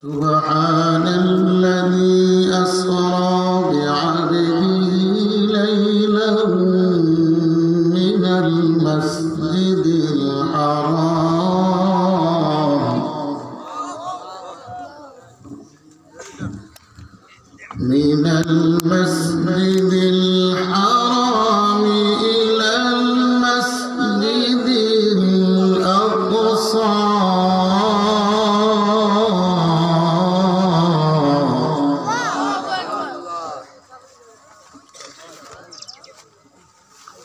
سبحان الذي أسرى بعبده ليلا من المسجد الحرام إلى المسجد الأقصى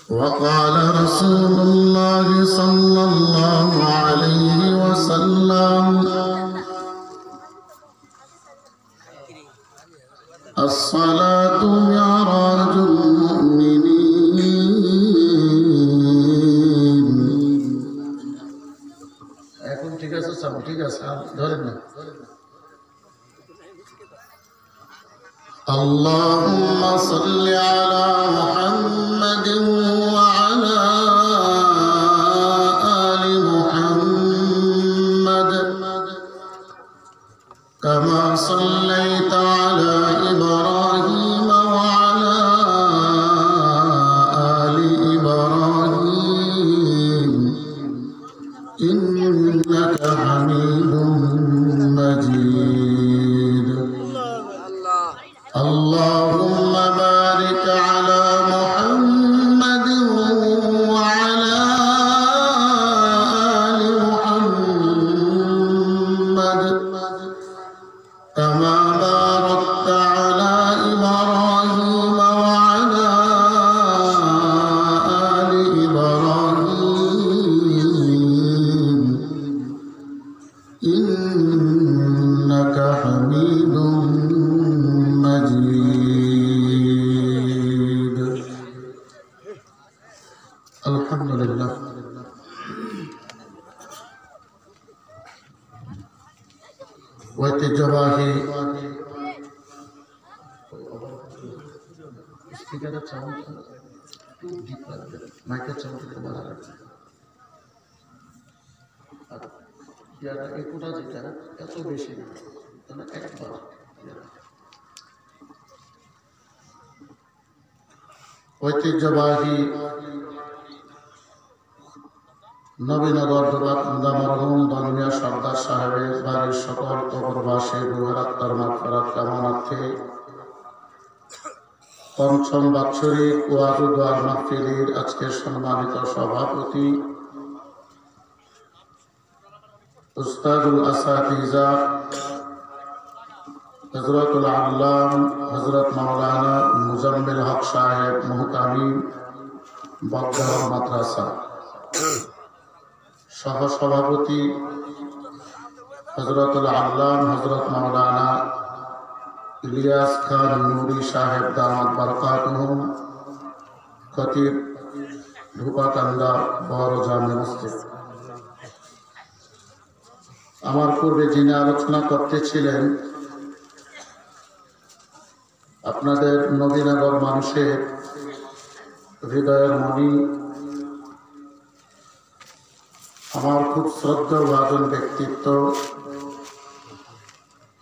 وقال رسول الله صلى الله عليه وسلم الصلاة معراج المؤمنين এখন ঠিক আছে সব ঠিক আছে ধরেন না اللهم صل على محمد وعلى آل محمد كما صليت على إبراهيم وعلى آل إبراهيم إنك حميد مجيد اللهم بارك على محمد وعلى آل محمد كما باركت على إبراهيم وعلى آل إبراهيم إنك حميد مجيد الحمد لله ঐতিহ্যবাহী স্পিকারের সাউন্ড একটু ডিপ লাগবে মাইকের সাউন্ড একটু বাড়া লাগবে আর যারা একুটা যেটা এত বেশি না তাহলে একবার ঐতিহ্যবাহী নবীনগর মরহুম দানমিয়া সর্দার সাহেবের বাড়ির সকল কবরবাসী রুহারাত্মার মাগফিরাত কামনার্থে পঞ্চম বাৎসরিক ওয়াজ ও দোয়ার মাহফিলের আজকের সম্মানিত সভাপতি উস্তাদুল আসাতিজা হযরতুল আল্লাম হযরত মাওলানা মুজাম্মিল হক সাহেব মুহতামিম বগদার মাদ্রাসা সহসভাপতি হযরতুল আল্লাম হযরত মাওলানা ইলিয়াস খান নুরি সাহেব দামাত বারাকাতুহুম খতিব ধুপাকান্দা বড় জামে মসজিদ আমার পূর্বে যিনি আলোচনা করতেছিলেন আপনাদের নবীনগর মানুষের হৃদয়ের মণি আমার খুব শ্রদ্ধাভাজন ব্যক্তিত্ব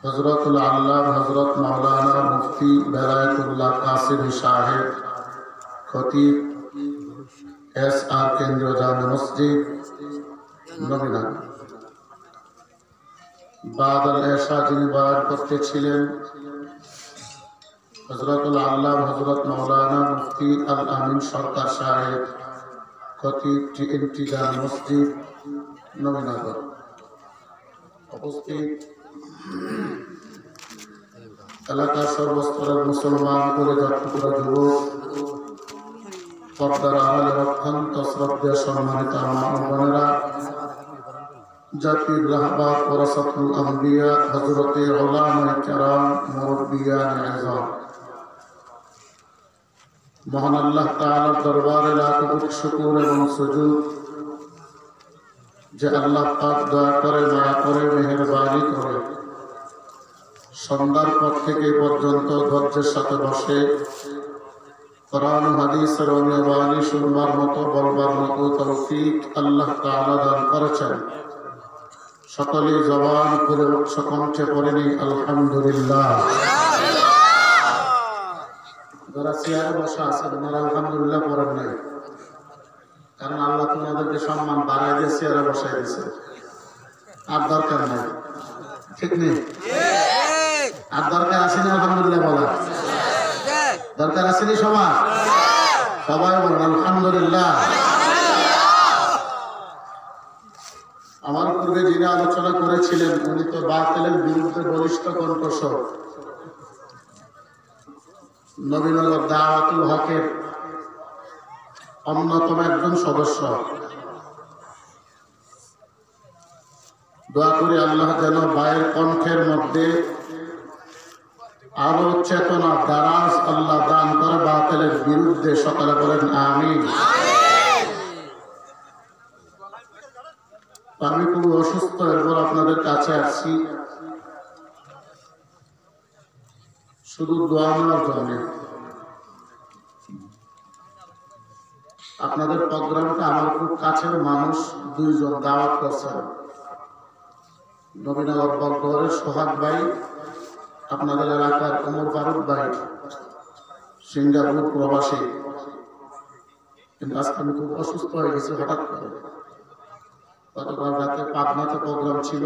হযরতুল আল্লাহ হযরত মাওলানা মুফতি বেলায়েতুল্লাহ কাসিমি সাহেব খতিব SR কেন্দ্রীয় জামে মসজিদ নবীনগর বাদাল এশা যিনি বয়ান করতেছিলেন হযরতুল আল্লাহ হযরত মাওলানা মুফতি আল আমিন সরকার সাহেব খতিব TNT জামে মসজিদ নবীনগর উপস্থিত এলাকার সর্বস্তরের মুসলমান কলেজার টুকরা যুবক পর্দার আড়ালের অত্যন্ত শ্রদ্ধেয় সম্মানিত মা ও বোনেরা জাতির রাহবার ওয়ারাসাতুল আম্বিয়া হযরতে উলামায়ে কেরাম মুরব্বিয়ান আযম মহান আল্লাহ তাআলার দরবারে লাখ কোটি শুকর এবং সুজুদ যে আল্লাহ পাক দয়া করে মায়া করে মেহেরবানি করে সন্ধ্যার পর থেকে পর্যন্ত ধৈর্যের সাথে বসে কোরআন হাদিসের অনুবাণী শুনবার মতো বলবার মতো তৌফিক আল্লাহ তাআলা দান করেছেন। সকলে জবান করে উচ্চ কণ্ঠে পড়েনি আলহামদুলিল্লাহ। যারা চেয়ারে বসা আছে ওনারা আলহামদুলিল্লাহ পড়েন নাই, কারণ আল্লাহ তোমাদেরকে সম্মান বাড়াই দিয়ে চেয়ারে বসাই দিয়েছে, আর দরকার নাই। ঠিক নেই? আর দরকার আসেনি আলহামদুলিল্লাহ বলা? দরকার আসেনি সবার? সবাই বলেন আলহামদুলিল্লাহ। আমার পূর্বে যিনি আলোচনা করেছিলেন উনি তো বাতিলের বিরুদ্ধে বলিষ্ঠ কণ্ঠস্বর, নবীনগর দাওয়াতুল হকের অন্যতম একজন সদস্য। দোয়া করি আল্লাহ যেন ভাইয়ের কণ্ঠের মধ্যে আরো চেতনা দারাজ আল্লাহ দান করে বাতিলের বিরুদ্ধে। সকালে বলেন আমিন। আমি খুব অসুস্থ, এরপর আপনাদের কাছে আসছি শুধু দোয়া নেওয়ার জন্য। আপনাদের প্রোগ্রামটা আমার খুব কাছের মানুষ দুইজন দাওয়াত করছেন, নবীনগর বগরের সোহাগ ভাই, আপনাদের এলাকার ওমর ফারুক ভাই, সিঙ্গাপুর প্রবাসী। কিন্তু আজকে আমি খুব অসুস্থ হয়ে গেছি হঠাৎ করে। গতকাল রাতে পাবনাতে প্রোগ্রাম ছিল,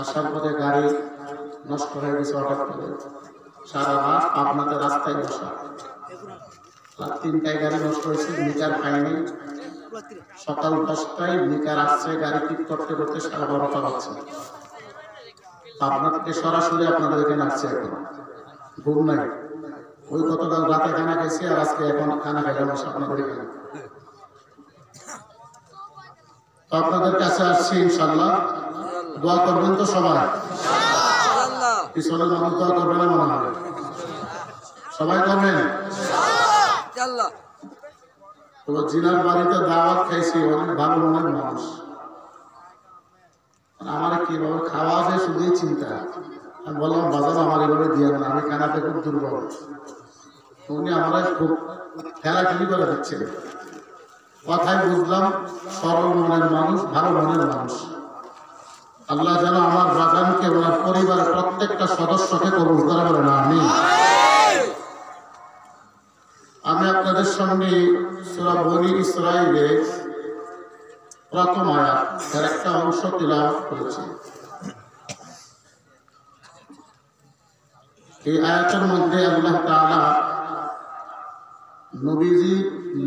আসার পরে গাড়ি নষ্ট হয়ে গেছে হঠাৎ করে। সারা রাত পাবনাতে রাস্তায় বসা, রাত 3টায় গাড়ি নষ্ট হয়েছে, মিটার পাইনি। সকাল 10টায় মিটার আসছে, গাড়ি ঠিক করতে করতে 12:30 বাজছে। পাবনা থেকে সরাসরি আপনাদের এখানে আসছে, এখন ঘুম নাই। ওই গতকাল রাতে খানা খেয়েছি, আর আজকে এখন খানা খাইলাম আপনাদের এখানে। আপনাদের কাছে আসছি ইনশাল্লাহ, দোয়া করবেন তো সবাই? পিছনের মানুষ দোয়া করবেন না মনে হয়? সবাই করবেন? তো জিনার বাড়িতে দাওয়াত খাইছি, অনেক ভালো মনের মানুষ। আমার কিভাবে খাওয়া যায় শুধুই চিন্তা। আমি বললাম বাজার আমার এভাবে দিয়ে না, আমি খানাতে খুব দুর্বল। উনি আমরা খুব খেলাখেলি করে দিচ্ছেন। কথাই বুঝলাম সরল মনের মানুষ, ভালো মনের মানুষ। আল্লাহ যেন আমার বাগানকে, ওনার পরিবারের প্রত্যেকটা সদস্যকে কবুল করে বলেন আমিন। আমি আপনাদের সঙ্গে সূরা বনী ইসরাঈলের প্রথম আয়াত এর একটা অংশ তিলাওয়াত করেছি। এই আয়াতের মধ্যে আল্লাহ তাআলা নবীজি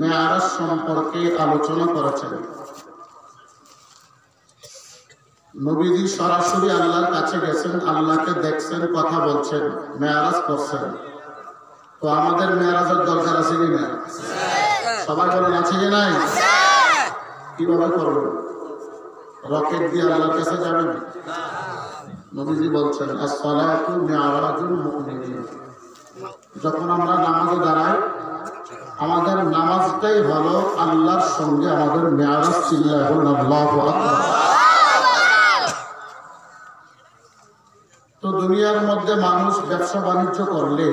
মেরাজ সম্পর্কে আলোচনা করেছেন। নবীজি সরাসরি আল্লাহর কাছে গেছেন, আল্লাহকে দেখছেন, কথা বলছেন, মেরাজ করছেন। তো আমাদের মেরাজের দরকার আছে কি না? সবাই বলেন আছে কি নাই? কিভাবে করবেন? রকেট দিয়ে আল্লাহর কাছে যাবেন? নবীজি বলছেন as-salatu mi'rajul mu'minin। যখন আমরা নামাজে দাঁড়াই, আমাদের নামাজটাই হলো আল্লাহর সঙ্গে আমাদের মেরাজ। চিল্লায় বলুন আল্লাহু আকবার। তো দুনিয়ার মধ্যে মানুষ ব্যবসা বাণিজ্য করলে,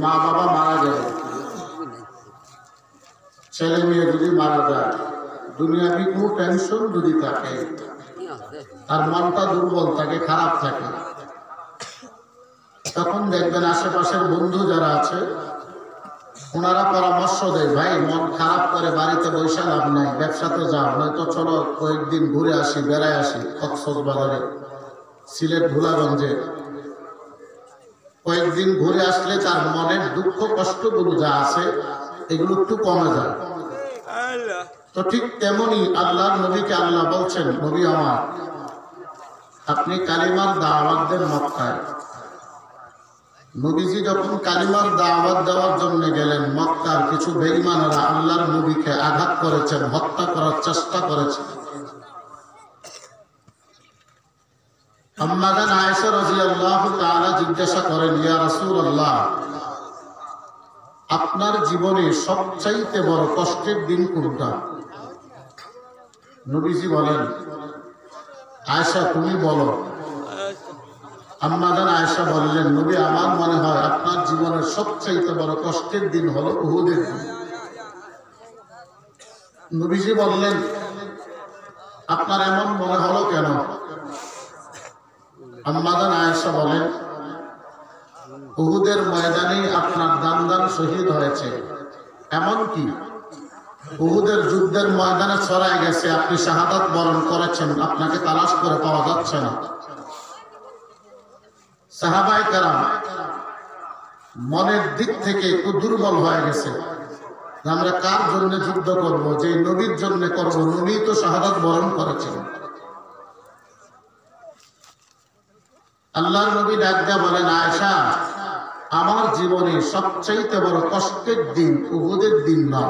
মা বাবা মারা গেলে, ছেলে মেয়ে যদি মারা যায়, দুনিয়াবি কোনো টেনশন যদি থাকে, আর মনটা দুর্বল থাকে, খারাপ থাকে, তখন দেখবেন আশেপাশের বন্ধু যারা আছে ওনারা পরামর্শ দেয়, ভাই মন খারাপ করে বাড়িতে বসে লাভ নাই, ব্যবসাতে যাও, নয়তো চলো কয়েকদিন ঘুরে আসি, বেড়ায় আসি, কক্সবাজারে, সিলেট, ভোলাগঞ্জে। কয়েকদিন ঘুরে আসলে তার মনের দুঃখ কষ্টগুলো যা আছে এগুলো একটু কমে যায়। তো ঠিক তেমনি আল্লাহর নবীকে আল্লাহ বলছেন, নবী আমার, আপনি কালিমার দাওয়াত দেন মক্কায়। নবীজি যখন কালিমার দাওয়াত দেওয়ার জন্য গেলেন, মক্কার কিছু বেঈমানেরা আল্লাহর নবীকে আঘাত করেছেন, হত্যা করার চেষ্টা করেছেন। আম্মা জান আয়েশা রাদিয়াল্লাহু তাআলা জিজ্ঞাসা করেন, ইয়া রাসূলুল্লাহ, আপনার জীবনে সবচাইতে বড় কষ্টের দিন কোনটা? নবীজি বলেন, আয়েশা তুমি বলো। আম্মা জান আয়েশা বললেন, নবী আমার মনে হয় আপনার জীবনের সবচাইতে বড় কষ্টের দিন হলো উহুদের দিন। নবীজি বললেন, আপনার এমন মনে হলো কেন? আম্মা জান আয়েশা বলেন, উহুদের ময়দানে আপনার দান শহীদ হয়েছে, এমন কি উহুদের যুদ্ধের ময়দানে ছড়ায় গেছে, আপনি শাহাদাত বরণ করেছেন, আপনাকে তালাশ করে পাওয়া যাচ্ছে না। সাহাবায়ে কেরাম মনের দিক থেকে একটু দুর্বল হয়ে গেছে। আমরা কার জন্য যুদ্ধ করব? যে নবীর জন্য করব, নবী তো শাহাদাত বরণ করেছেন। আল্লাহর নবী ডাক দিয়া বলেন, আয়েশা, আমার জীবনে সবচাইতে বড় কষ্টের দিন উহুদের দিন না,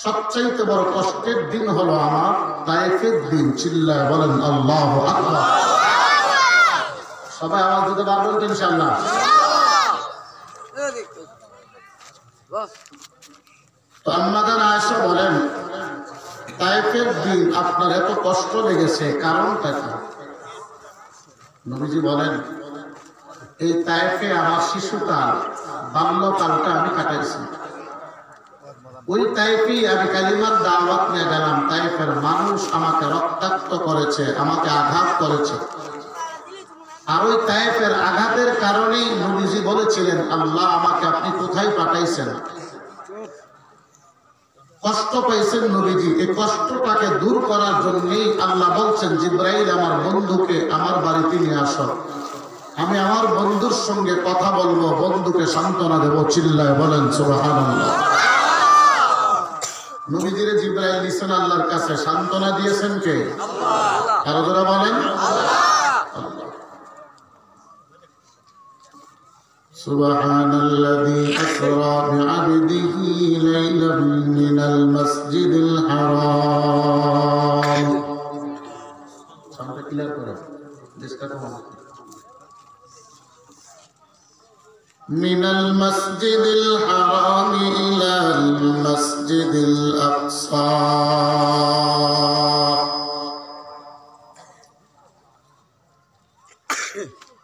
সবচাইতে বড় কষ্টের দিন হলো আমার তায়েফের দিন। চিল্লায় বলেন আল্লাহু আকবার। সবাই আওয়াজ দিতে পারবেন তো ইনশাআল্লাহ? তো আম্মা জান আয়েশা বলেন, তায়েফের দিন আপনার এত কষ্ট লেগেছে, কারণটা কি? নবীজি বলেন, এই তায়েফে আমার শিশুকাল, বাল্যকালটা আমি কাটাইছি। ওই তায়েফেই আমি কালিমার দাওয়াত নিয়ে গেলাম। তায়েফের মানুষ আমাকে রক্তাক্ত করেছে, আমাকে আঘাত করেছে। আর ওই তায়েফের আঘাতের কারণেই নবীজি বলেছিলেন, আল্লাহ আমাকে আপনি কোথায় পাঠাইছেন? কষ্ট পাইছেন নবীজি, এই কষ্টটাকে দূর করার জন্যই আল্লাহ বলছেন, জিবরাইল আমার বন্ধুকে আমার বাড়িতে নিয়ে আসো, আমি আমার বন্ধুর সঙ্গে কথা বলবো, বন্ধুকে সান্ত্বনা দেবো। চিল্লায় বলেন সুবহানাল্লাহ। নবীজিরে জিবরাইল নিছেন আল্লাহর কাছে, সান্ত্বনা দিয়েছেন কে? আল্লাহ। আরো জোরে বলেন আল্লাহ। সুবহানাল্লাযী আসরা বিআবদিহি লাইলান মিনাল মাসজিদিল হারাম। সামনে ক্লিয়ার করো, ডিসকাস করো। মিনাল মাসজিদিল হারাম ইলাল মাসজিদিল আকসা।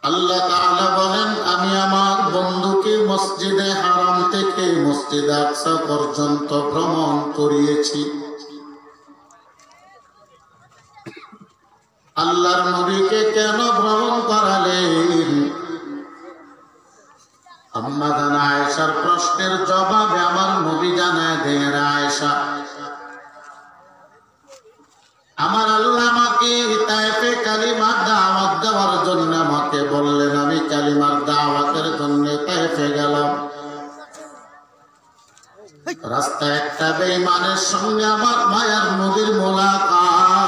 আল্লাহ তাআলা বলেন, আমি আমার বন্ধুকে মসজিদে হারাম থেকে মসজিদ আকসা পর্যন্ত ভ্রমণ করিয়েছি। আল্লাহর নবীকে কেন ভ্রমণ করালেন? আম্মা জান আয়েশার প্রশ্নের জবাবে আমার নবী জানায় দেন, আয়েশা, আমার আল্লাহ আমাকে তায়েফে কালিমার দাওয়াত দেওয়ার জন্য আমাকে বললেন, আমি কালিমার দাওয়াতের জন্য তায়েফে গেলাম। রাস্তায় একটা বেঈমানের সঙ্গে আমার মায়ার নবীর মোলাকাত।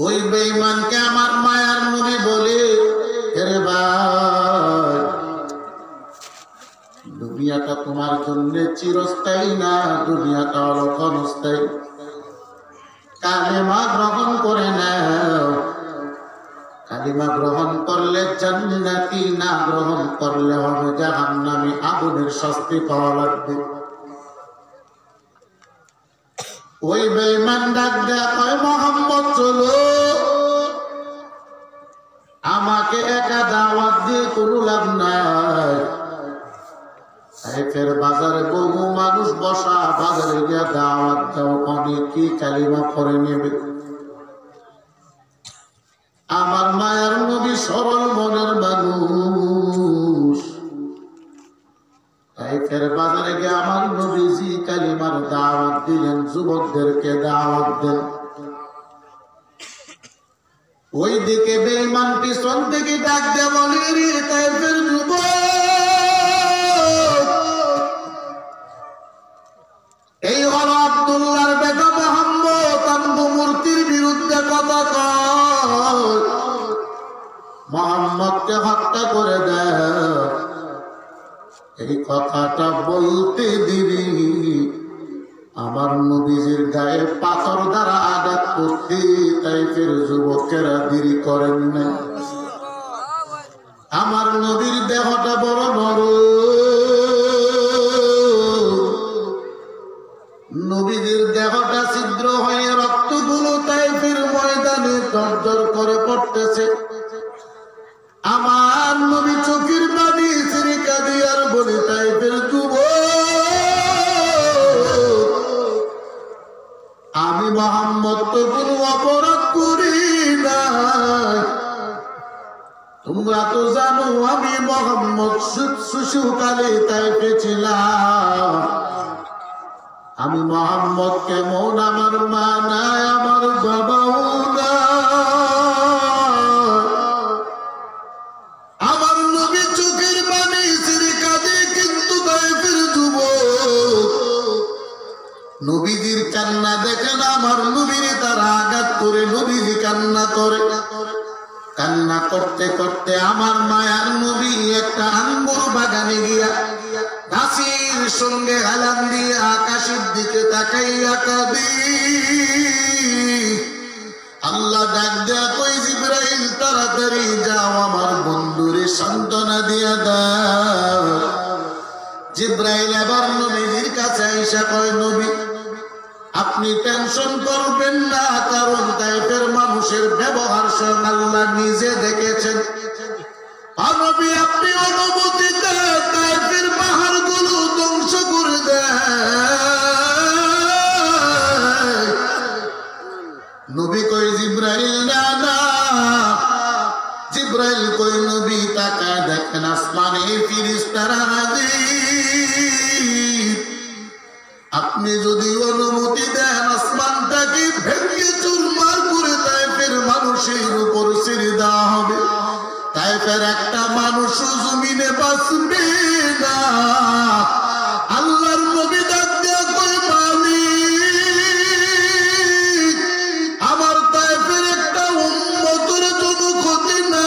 ওই বেঈমানকে আমার মায়ার নবী বলে, আরে ভাই, দুনিয়াটা তোমার জন্য চিরস্থায়ী না, দুনিয়াটা হলো ক্ষণস্থায়ী। কালিমা গ্রহণ করে নাও, কালিমা গ্রহণ করলে জান্নাতি, না গ্রহণ করলে হবে জাহান্নামী, আগুনের শাস্তি পাওয়া লাগবে। ওই বেঈমান ডাক দেয়া কয়, মুহাম্মদ চলো, আমাকে একা দাওয়াত দিয়ে কোনো লাভ নাই। তায়েফের বাজারে বহু মানুষ বসা, বাজারে গিয়ে দাওয়াত দাও, অনেকে কালিমা পড়ে নেবে। আমার মায়ের নবী সরল মনের মানুষ, তায়েফের বাজারে গিয়ে আমার নবীজি কালিমার দাওয়াত দিলেন, যুবকদেরকে দাওয়াত দেন। ওই দিকে বেঈমান পিছন থেকে ডাক দেয়া বলে, রে তায়েফের যুবক, এই হলো আব্দুল্লাহর বেটা মুহাম্মদ, আম্বু মূর্তির বিরুদ্ধে কথা কয়, মুহাম্মদকে হত্যা করে দেয়। এই কথাটা বলতে দিবি, আমার নবীজির গায়ে পাথর দ্বারা আঘাত করতে তায়েফের যুবকেরা দেরি করেন না। আমার নবীর দেহটা বড় বড়, নবীজির দেহটা ছিদ্র হয়ে রক্তগুলো তায়েফের ময়দানে দরদর করে পড়তেছে। আমার নবী চোখের পানি ছেড়ে কাঁদে আর বলে, তায়েফের যুবক, কোনো অপরাধ করি নাই। তোমরা তো জানো আমি মোহাম্মদ শিশুকালে তাইফে ছিলাম। আমি মোহাম্মদ কেমন আমার মা নাই, আমার বাবাও না। আমার নবী চোখের পানি ছেড়ে কাঁদে, কিন্তু তাইফের যুবক নবীজির কান্না দেখেন। আমার নবীর তারা আঘাত করে নবীজি কান্না করে। কান্না করতে করতে আমার মায়ার নবী একটা আঙ্গুর বাগানে গিয়া গাছের সঙ্গে হেলান দিয়ে আকাশের দিকে তাকাইয়া কাঁদে। আল্লাহ ডাক দেয়া কই, জিবরাইল তাড়াতাড়ি যাও আমার বন্ধুরে সান্ত্বনা দিয়া দাও। জিবরাইল আবার নবীর কাছে আইসা কয়, নবী আপনি টেনশন করবেন না, কারণ তাইফের মানুষের ব্যবহার স্বয়ং আল্লাহ নিজে দেখেছেন। নবী আপনি অনুমতি দেন, তাইফের পাহাড়গুলো ধ্বংস করে দেন। নবী কই, জিবরাইল না না। জিবরাইল কই, নবী তাকায় দেখেন আসমানে ফেরেশতারা হাজির। আপনি যদি অনুমতি দেন আসমানটাকে ভেঙে চুরমার করে তাইফের মানুষের উপর ছেড়ে দেওয়া হবে। তাইফের একটা মানুষ জমিনে বাঁচবে না। আল্লাহর নবী ডাক দেয়া কই, মালিক আমার তাইফের একটা উম্মতের জন্য ক্ষতি না।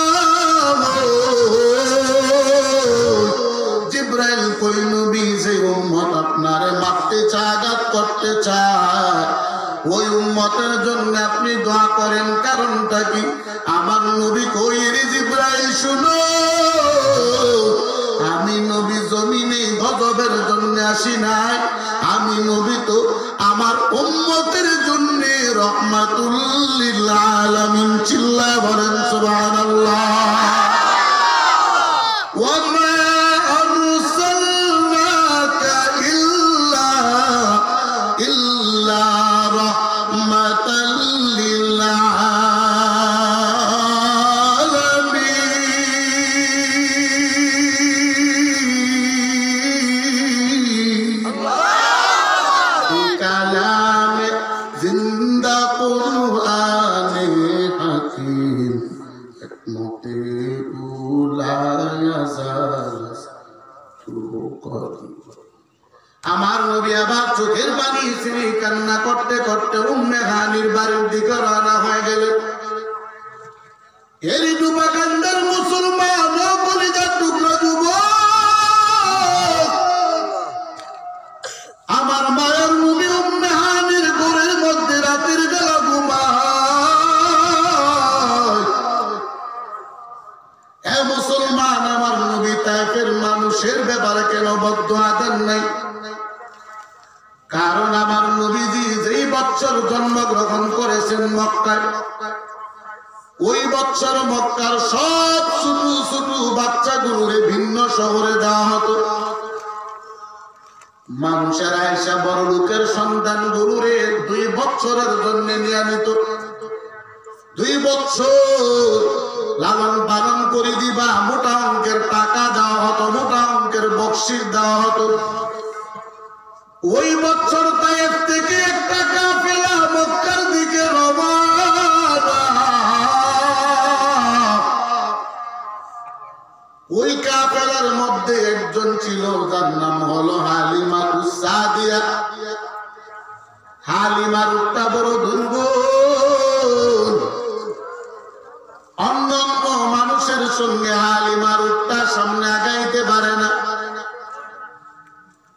জিবরাইল কই, নবী যে উম্মত আপনারে মারতে চায়, আঘাত করতে চায়, ওই উম্মতের জন্য আপনি দোয়া করেন। কারণটা কি? আমার নবী কই, রে জিবরাইল শুনো, আমি নবী জমিনে গজবের জন্য আসি নাই। আমি নবী তো আমার উম্মতের জন্য রহমাতুল লিল আলামিন। চিল্লায় বলেন সুবহানাল্লাহ। ওয়া মা আরসালনাকা ইল্লা রাহমাতাল লিল আলামিন। কালামে জিন্দা কুরআনে হাকিম, হিকমতে আমার নবী আবার চোখের পানি ছেড়ে কান্না করতে করতে উম্মে হানির বাড়ির দিকে রওনা হয়ে গেলেন। এর ডুবা কান্দার মুসলমান ও কলিজার টুকরা যুবক, আমার মায়ের নবী উম্মে হানির ঘরের মধ্যে রাতের বেলা ঘুমায়। এ মুসলমান, আমার নবী তাইফের মানুষের ব্যাপারে কেন বদদোয়া দেন নাই? কারণ আমার নবীজি যেই বছর জন্মগ্রহণ করেছেন মক্কায়, ওই বছর মক্কার সব ছোট ছোট বাচ্চাগুলোরে ভিন্ন শহরে দেওয়া হতো। মানুষের আয়সা বড় লোকের সন্তান গুরুরে 2 বছরের জন্য নিয়ে নিত। 2 বছর লালন পালন করে দিবা, মোটা অঙ্কের টাকা দেওয়া হতো, মোটা অঙ্কের বকশিশ দেওয়া হতো। ওই বছর তায়েফ থেকে একটা কাফেলা মক্কার দিকে রওনা। ওই কাফেলার মধ্যে একজন ছিল, যার নাম হলো হালিমাতুস সাদিয়া। হালিমার উটটা বড় দুর্বল। অন্যান্য মানুষের সঙ্গে হালিমার উটটা সামনে আগাইতে পারে না।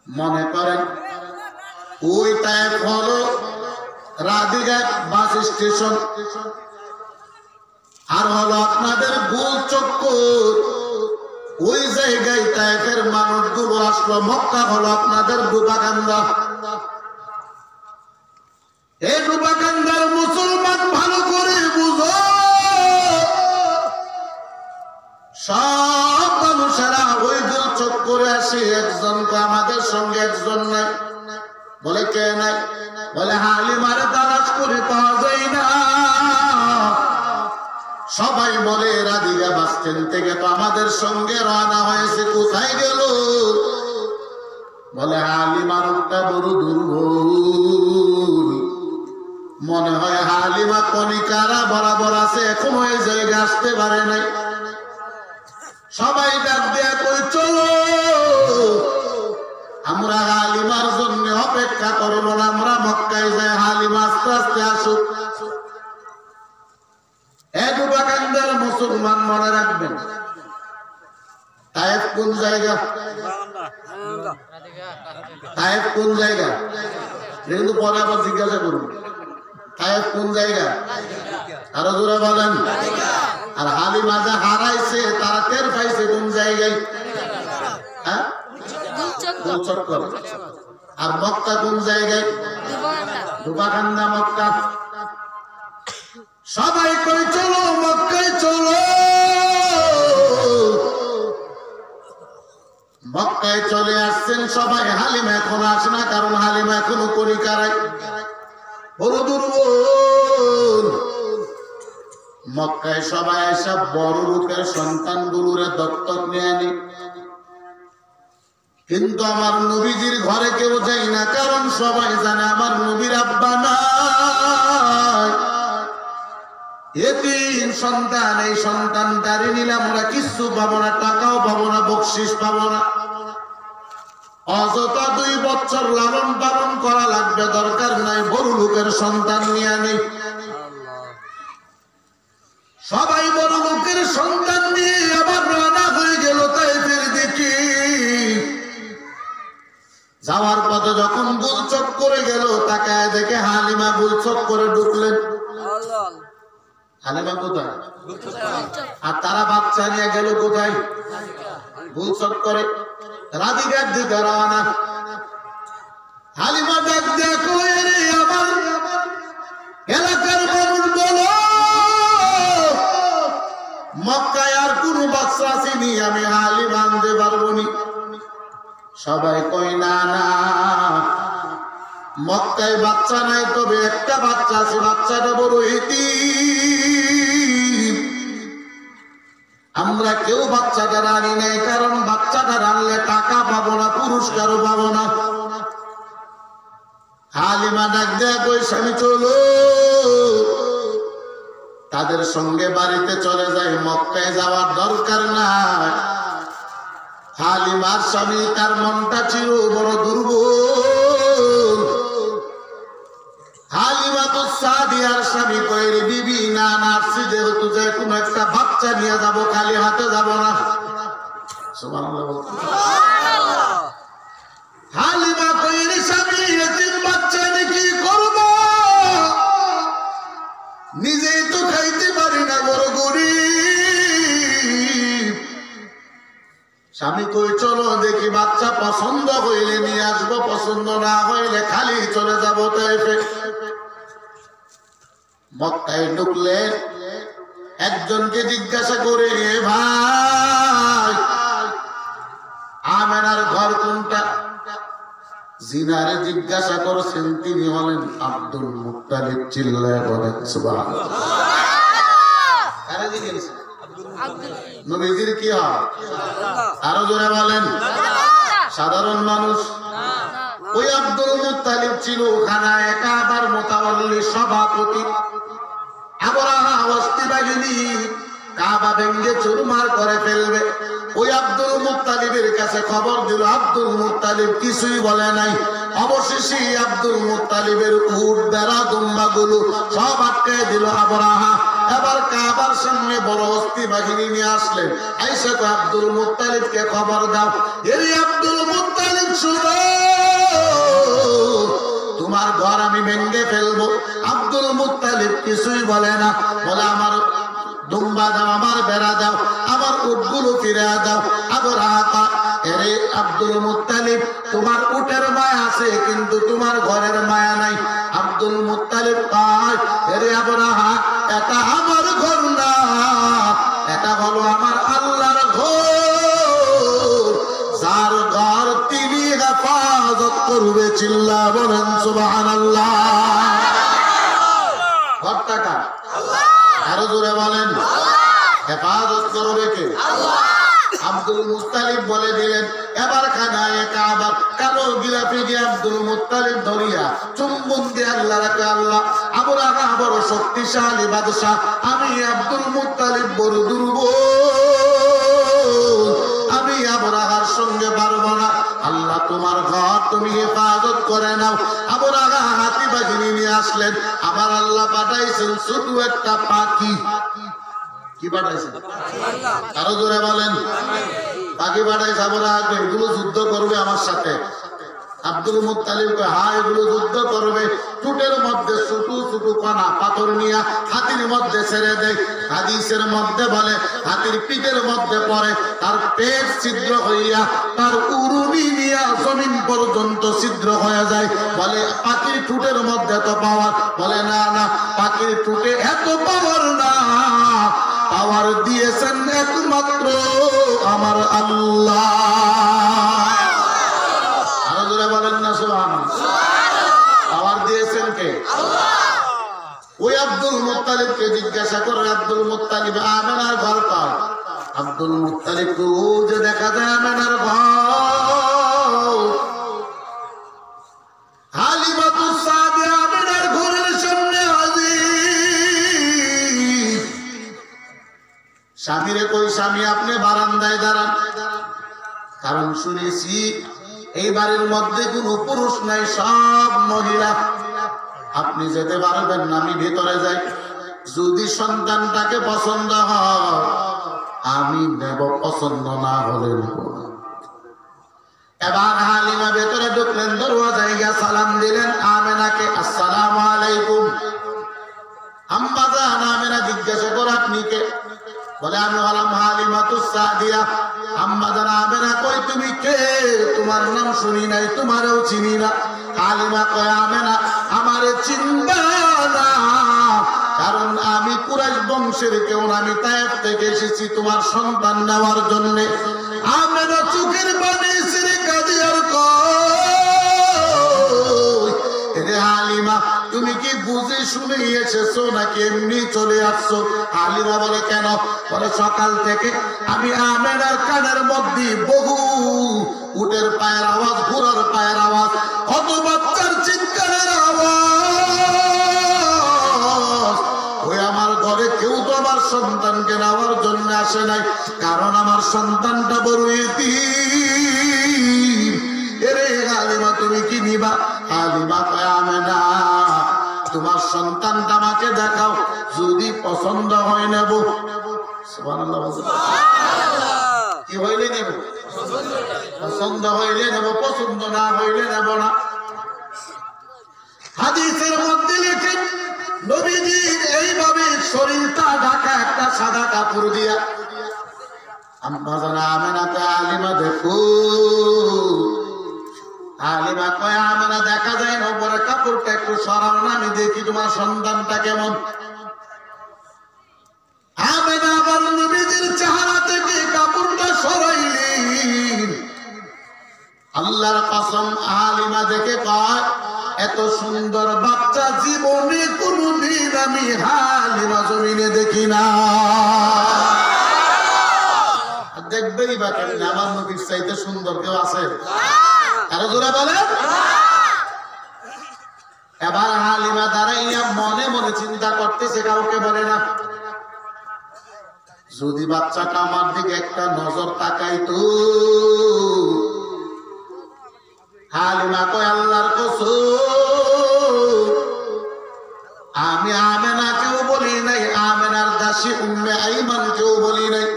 মনে করেন ওই তায়েফ হলো রাদিঘাট বাস স্টেশন, আর হলো আপনাদের গোল চক্কর। ওই জায়গায় তায়েফের মানুষগুলো আসলো। মক্কা হলো আপনাদের ডুবাকান্দা। এই ডুবাকান্দার মুসলমান ভালো করে বুঝো, সব মানুষেরা ওই গোল চক্করে আসে। একজন তো আমাদের সঙ্গে একজন নাই। বলে কে নাই? বলে হালিমারে তালাশ করে পাওয়া যায় না। সবাই বলে রাধিকা বাস স্ট্যান্ড থেকে তো আমাদের সঙ্গে রওনা হয়েছে, কোথায় গেল? বলে হালিমা রূপটা বড় দুর্বল, মনে হয় হালিমা কণিকারা বরাবর আছে, এখন ওই জায়গায় আসতে পারে নাই। সবাই ডাক দেয়া কই চলো, আমরা হালিমার জন্য অপেক্ষা করবো না, আমরা মক্কায় যাই, হালিমা আস্তে আস্তে আসুক। দুবাকান্দার মুসলমান মনে রাখবেন, তায়েফ কোন জায়গা? তায়েফ কোন জায়গা? কিন্তু পরে আবার জিজ্ঞাসা করুন, তায়েফ কোন জায়গা? আরো জোরে বলেন। আর হালিমা যা হারাইছে তারা টের পাইছে কোন জায়গায়? হ্যাঁ, গোলচক্কর। আর মক্কা কোন জায়গায়? দুবাকান্দা মক্কা। সবাই কই চলো মক্কায় চলো। মক্কায় চলে আসছেন সবাই, হালিমা এখন আসে না, কারণ হালিমা এখনো কণিকারাই, বড় দুর্বল। মক্কায় সবাই এসব বড় লোকের সন্তান গুলোরে দত্তক নিয়ে আনি, কিন্তু আমার নবীজির ঘরে কেউ যায় না, কারণ সবাই জানে আমার নবীর আব্বা নাই। এতিম সন্তান, এই সন্তানটারে নিলে আমরা কিচ্ছু পাবো না, টাকাও পাবো না, বকশিস পাবো না। অযথা 2 বছর লালন পালন করা লাগবে, দরকার নাই, বড় লোকের সন্তান নিয়ে নেই। সবাই বড় লোকের সন্তান নিয়ে আবার রানা হয়ে গেল তায়েফের দিকে। যাওয়ার পথে যখন গোলচক করে গেল, তাকায় দেখে হালিমা গোলচক করে ঢুকলেন। হালিমা কোথায়? আর তারা বাচ্চা নিয়ে গেল কোথায়? গোলচক করে রাধিকার দিকে রওনা। হালিমা ডাক দেখো, রে আমার এলাকার মানুষ বলো, মক্কায় আর কোন বাচ্চা আসেনি, আমি হালিমা আনতে পারবো নি। সবাই কই না না, মক্কায় বাচ্চা নাই, তবে একটা বাচ্চা আছে, বাচ্চাটা বড় এতিম। আমরা কেউ বাচ্চাটা আনি নাই, কারণ বাচ্চাটা আনলে টাকা পাবো না, পুরস্কারও পাবো না। হালিমা ডাক দেয়া কই স্বামী চলো, তাদের সঙ্গে বাড়িতে চলে যায়, মক্কায় যাওয়ার দরকার নাই। হালিমার স্বামী, তার মনটা ছিল বড় দুর্বল। হালিমা তো সাদিয়ার স্বামী কই রে বিবি, না নার্সি যেহেতু যে কোনো একটা বাচ্চা নিয়ে যাবো, খালি হাতে যাব না। সুবহানাল্লাহ। হালিমা কই রে স্বামী, এতিম বাচ্চা নিয়ে কি করব? নিজেই তো খাইতে পারি না, বড় গরিব। স্বামী কই চলো দেখি, বাচ্চা পছন্দ হইলে নিয়ে আসবো, পছন্দ না হইলে খালি চলে যাবো তায়েফে। মক্কায় ঢুকলে একজনকে জিজ্ঞাসা করে, ভাই আমেনার ঘর কোনটা? জিনারে জিজ্ঞাসা করছেন, তিনি হলেন আব্দুল মুত্তালিব। চিল্লায় বলেন সুবহানাল্লাহ। কারে জিজ্ঞাসা? নবীজির কি হয়? আরো জোরে বলেন। সাধারণ মানুষ। ওই আব্দুল মুত্তালিব ছিল খানায়ে কাবার মুতাওয়াল্লি, সভাপতি। আবরাহা হস্তি বাহিনী কাবা ভেঙ্গে চুরমার করে ফেলবে। ওই আব্দুল মুত্তালিবের কাছে খবর দিল, আব্দুল মুত্তালিব কিছুই বলে নাই। অবশেষে আব্দুল মুত্তালিবের উট বেড়া দুম্বা গুলো সব আটকে দিল আবরাহা। এবার কাবার সামনে বড় হস্তি বাহিনী নিয়ে আসলেন। আইসা তো আব্দুল মুত্তালিবকে খবর দাও, এরে আব্দুল মুত্তালিব শুনো, তোমার ঘর আমি ভেঙ্গে ফেলবো। আব্দুল মুত্তালিব কিছুই বলে না, বলে আমার দুম্বা দাও, আমার বেড়া দাও, আমার উটগুলো ফিরে দাও। আবরাহা, এরে আব্দুল মুত্তালিব, তোমার উটের মায়া আছে কিন্তু তোমার ঘরের মায়া নাই। আব্দুল মুত্তালিব কয়, এরে আবরাহা, এটা আমার ঘর না, এটা হলো আমার আল্লাহর ঘর, যার ঘর তিনি হেফাজত করবে। চিল্লা বলেন সুবহানাল্লাহ। টাকা? আরো জোরে বলেন। হেফাজত করবে কে? আব্দুল মুত্তালিব বলে দিলেন, এবার খানায় কাবার কালো গিলাফি দিয়ে আব্দুল মুত্তালিব ধরিয়া চুম্বন দিয়ে আল্লাহ রাখে, আল্লাহ আবু রাহা বড় শক্তিশালী বাদশাহ, আমি আব্দুল মুত্তালিব বড় দুর্বল, আমি আবু রাহার সঙ্গে পারবো না। আল্লাহ তোমার ঘর তুমি হেফাজত করে নাও। আবু রাহা হাতি বাহিনী নিয়ে আসলেন। আমার আল্লাহ পাঠাইছেন শুধু একটা পাখি। কি পাঠাইছেন? আরো জোরে বলেন। পাখি পাঠাইছে। আবু রাহা এগুলো যুদ্ধ করবে আমার সাথে। আব্দুল মুত্তালিব কয়, হ্যাঁ এগুলো যুদ্ধ করবে। টুটের মধ্যে ছোট ছোট কণা পাথর নিয়ে হাতির মধ্যে ছেড়ে দেয়। হাদিসের মধ্যে বলে হাতির পিঠের মধ্যে পড়ে, তার পেট ছিদ্র হইয়া তার উরুনি নিয়ে জমিন পর্যন্ত ছিদ্র হয়ে যায়। বলে পাখির ঠুটের মধ্যে তো পাওয়ার। বলে না না, পাখির ঠুটে এত পাওয়ার না, পাওয়ার দিয়েছেন একমাত্র আমার আল্লাহ। বলেন না সুবহানাল্লাহ। পাওয়ার দিয়েছেন কে? ওই আব্দুল মুত্তালিবকে জিজ্ঞাসা করে, আব্দুল মুত্তালিব আমেনার ঘর কার? আব্দুল মুত্তালিব তো যে দেখা যায় আমেনার ঘর। হালিমাতুস সাদিয়া আমেনার ঘরের সামনে হাজির। স্বামীরে কই, স্বামী আপনি বারান্দায় দাঁড়ান, কারণ শুনেছি এই বাড়ির মধ্যে কোন পুরুষ নাই, সব মহিলা। আপনি যেতে পারবেন না, আমি ভেতরে যাই। যদি সন্তানটাকে পছন্দ হয় আমি নেব, পছন্দ না হলে নেব না। এবার হালিমা ভেতরে ঢুকলেন, দরওয়াজায় গিয়ে সালাম দিলেন আমেনাকে, আসসালামু আলাইকুম। আম্মা জান আমেনা জিজ্ঞাসা করে, আপনি কে? বলে আমি হলাম হালিমাতুস সাদিয়া। আম্মা জান আমেনা কই, তুমি কে? তোমার নাম শুনি নাই, তোমারও চিনি না। হালিমা কয়, আমেনা আমারে চিনবা না, কারণ আমি কুরাইশ বংশের কেউ না, আমি তায়েফ থেকে এসেছি তোমার সন্তান নেওয়ার জন্য। আমেনা চোখের পানি ছেড়ে কাঁদে আর কয়, রে হালিমা তুমি কি বুঝে শুনে এসেছো নাকি এমনি চলে আসছো? হালিমা বলে, কেন? বলে সকাল থেকে আমি আমেনার কানের মধ্যে বহু উটের পায়ের আওয়াজ, ঘোড়ার পায়ের আওয়াজ, কত বাচ্চার চিৎকারের আওয়াজ। ওই আমার ঘরে কেউ তো আমার সন্তানকে নেওয়ার জন্য আসে নাই, কারণ আমার সন্তানটা বড় এতিম। এরে হালিমা তুমি কি নিবা? হালিমা কয়, আমেনা তোমার সন্তানটা আমাকে দেখাও, যদি পছন্দ হয় নেব। সুবহানাল্লাহ। কি হইলে নেব? পছন্দ হইলে নেব, পছন্দ না হইলে নেব না। হাদিসের মধ্যে লেখেন, নবীজির এইভাবে শরীরটা ঢাকা একটা সাদা কাপড় দিয়া। আম্মা জান আমেনাকে, আলিমা দেখো। হালিমা কয়, আমেনা দেখা যায় না, উপরে কাপড়টা একটু সরাও না, আমি দেখি তোমার সন্তানটা কেমন। আমেনা আবার নবীজির চেহারা থেকে কাপড়টা সরাইলেন। আল্লাহর কসম, হালিমা দেখে কয়, এত সুন্দর বাচ্চা জীবনে কোনদিন আমি হালিমা জমিনে দেখি না। দেখবেই বা কেন, আমার নবীর চাইতে সুন্দর কেউ আছে? আরো জোরে বলেন। এবার হালিমা দাঁড়াইয়া মনে মনে চিন্তা করতেছে, কাউকে বলে না, যদি বাচ্চাটা আমার দিকে একটা নজর তাকাইতো। হালিমা কয়, আল্লাহর কসম, আমি আমেনাকেও বলি নাই, আমেনার দাসী উম্মে আইমানকেও বলি নাই।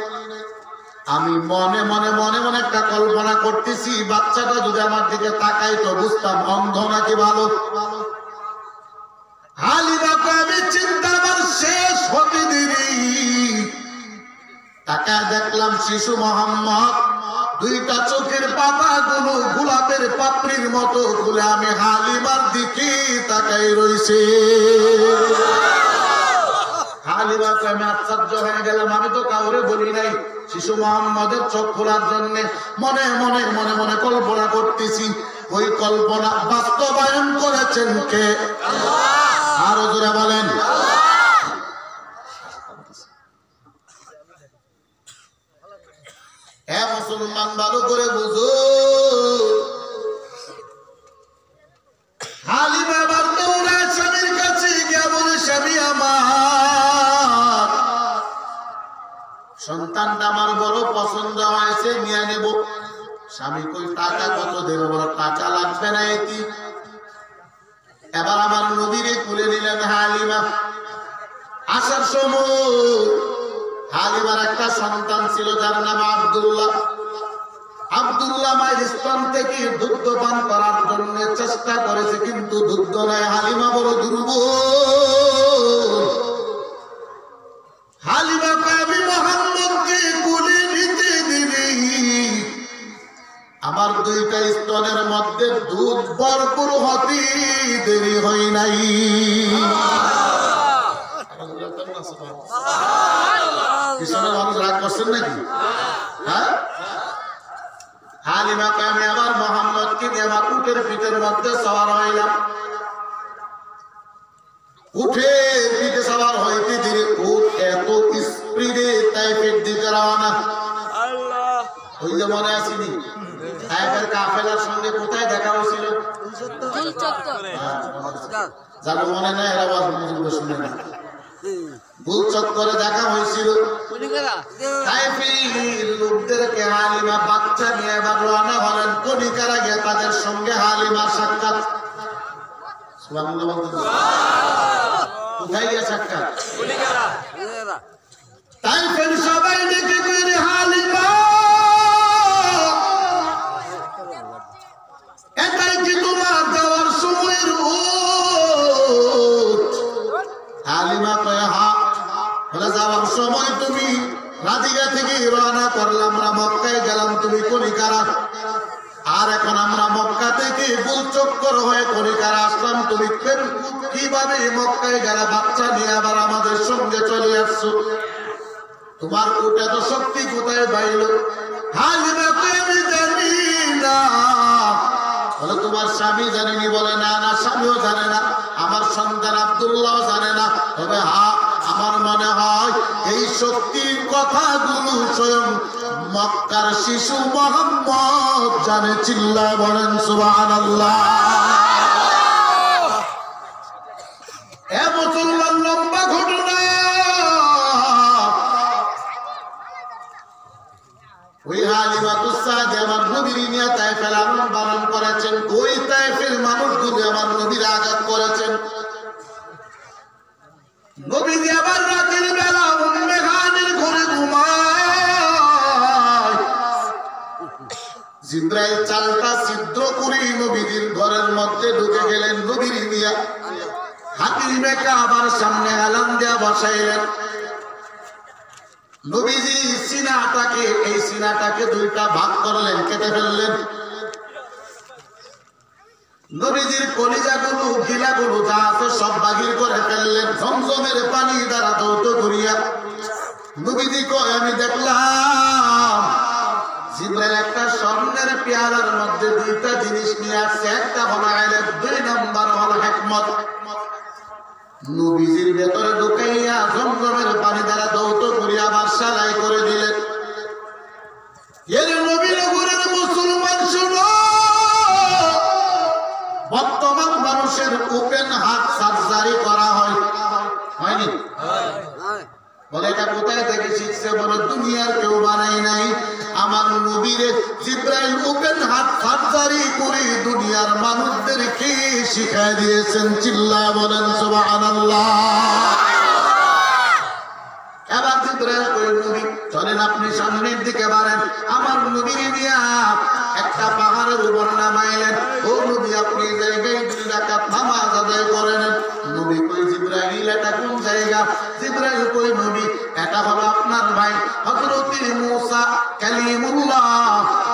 আমি মনে মনে মনে মনে একটা কল্পনা করতেছি, বাচ্চাটা যদি আমার দিকে তাকাইতো বুঝতাম অন্ধ নাকি ভালো। হালিমাকে আমি চিন্তা আমার শেষ হতে দিই। তাকায় দেখলাম শিশু মোহাম্মদ দুইটা চোখের পাতাগুলো গোলাপের পাপড়ির মতো খুলে আমি হালিমার দিকে তাকাই রইছে। হালিমাকে আমি আশ্চর্য হয়ে গেলাম, আমি তো কাউরে বলি নাই শিশু মোহাম্মদের চোখ খোলার জন্য। মনে মনে মনে মনে কল্পনা করতেছি, ওই কল্পনা বাস্তবায়ন করেছেন কে? আরো জোরে বলেন। মুসলমান ভালো করে বুঝো, হালিমা আবার দৌড়ায় স্বামীর কাছে গিয়ে বলে, স্বামী আমার, সন্তানটা আমার বড় পছন্দ হয়েছে, নিয়ে নেব। স্বামী কই, টাকা কত দেব? বড় টাকা লাগবে না এটি। এবার আমার নবীরে কুলে নিলেন হালিমা। আসার সময় হালিমার একটা সন্তান ছিল, যার নাম আব্দুল্লাহ। আব্দুল্লাহ মায়ের স্তন থেকে দুগ্ধ পান করার জন্য চেষ্টা করেছে, কিন্তু দুগ্ধ নাই। হালিমা বড় দুর্বল। হালিমা কয়, আমি মুহাম্মদকে কুলে নিতে দিবি, আমার দুইটা স্তনের মধ্যে দুধ ভরপুর হতে দেরি হয় নাই। পিছনে মানুষ রাগ করছেন নাকি? হ্যাঁ, হালিমা কয়, আমি আবার মুহাম্মদকে নিয়ে আমার উটের পিঠের মধ্যে সওয়ার হইলাম। উঠে পিঠে সওয়ার হইতে ধীরে উট এত স্পিডে তাইফের দিকে রওনা। ওই যে মনে আসেনি তাইফের কাফেলার সঙ্গে কোথায় দেখা হয়েছিল? যার মনে নাই এরা আওয়াজ বুঝবে, শুনে না। ভুল চক্করে দেখা হয়েছিল। তাইফের লোকদেরকে হালিমা বাচ্চা নিয়ে এবার রওনা হলেন। কণিকারা গিয়ে তাদের সঙ্গে হালিমার সাক্ষাৎ। সুবহানাল্লাহ বলতেন। কোথায় গিয়ে সাক্ষাৎ? তাইফের সবাই ডেকে করে, হালিমা এটাই কি তোমার যাওয়ার সময়ের উট? হালিমা কয়, হ্যাঁ। বলে, যাওয়ার সময় তুমি রাদিগা থেকে রওনা করলাম, আমরা মক্কায় গেলাম, তুমি কণিকারা। আর এখন আমরা মক্কা থেকে গোল চক্কর হয়ে কণিকারা আসলাম, তুমি কিভাবে মক্কায় গেলা বাচ্চা নিয়ে আবার আমাদের সঙ্গে চলে আসছো? তোমার উটে তো শক্তি কোথায় পাইল? হালিমা কয়, আমি জানি না। বলে, তোমার স্বামী জানেনি? বলে, না না, স্বামীও জানে না, আমার সন্তান আব্দুল্লাহ জানে না। তবে হ্যাঁ, আমার মনে হয় এই শক্তির কথাগুলো স্বয়ং মক্কার শিশু মুহাম্মদ জানে। চিল্লায় বলেন সুবহানাল্লাহ। এ মুসলমান, লম্বা ঘটনা। ওই হালিমাতুস সাদিয়া আমার নবীর নিয়ে তাইফে লালন পালন করেছেন। ওই তাইফের মানুষগুলো আমার নবীর আঘাত করেছেন। নবীজি আবার রাতের বেলা উম্মে হানির ঘরে ঘুমায়। জিবরাইল চালটা ছিদ্র করে নবীজির ঘরের মধ্যে ঢুকে গেলেন। নবীর নিয়ে হাতিমেকে আবার সামনে এলান দেয়া বসাইলেন। নবীজি এই সিনাটাকে দুইটা ভাগ করলেন, কেটে ফেললেন। নবীজির কলিজাগুলো গিলাগুলো যা আছে সব বাগির করে ফেললেন। জমজমের পানি দ্বারা দৌত করিয়া নবীজি কয়, আমি দেখলাম জিবরাইল একটা স্বর্ণের পেয়ালার মধ্যে দুইটা জিনিস নিয়ে আসছে। একটা হলো ইলম, 2 নম্বর হলো হিকমত। নবীজির ভেতরে ঢুকাইয়া জমজমের পানি দ্বারা দৌত করিয়া আবার সালাই করে দিলেন। এর নবীর ঘরের মুসলমান শুনো, বর্তমান মানুষের ওপেন হার্ট সার্জারি করা হয়নি? বলে, এটা কোথায় থেকে শিখছে? বলে, দুনিয়ার কেউ বানাই নাই। আমার নবীরে জিবরাইল ওপেন হার্ট সার্জারি করে দুনিয়ার মানুষদেরকে শিখাই দিয়েছেন। চিল্লায় বলেন সুবহানাল্লাহ। এবার জিবরাইল কই, নবী চলেন, আপনি সামনের দিকে বাড়েন। আমার নবীর নিয়া একটা পাহাড়ের উপর নামাইলেন। ও নবী, আপনি জায়গায় 2 রাকাত নামাজ আদায় করেন। নবী কই, জিবরাইল এটা কোন জায়গা? জিবরাইল কই, নবী এটা হলো আপনার ভাই হযরত মুসা কালিমুল্লাহ।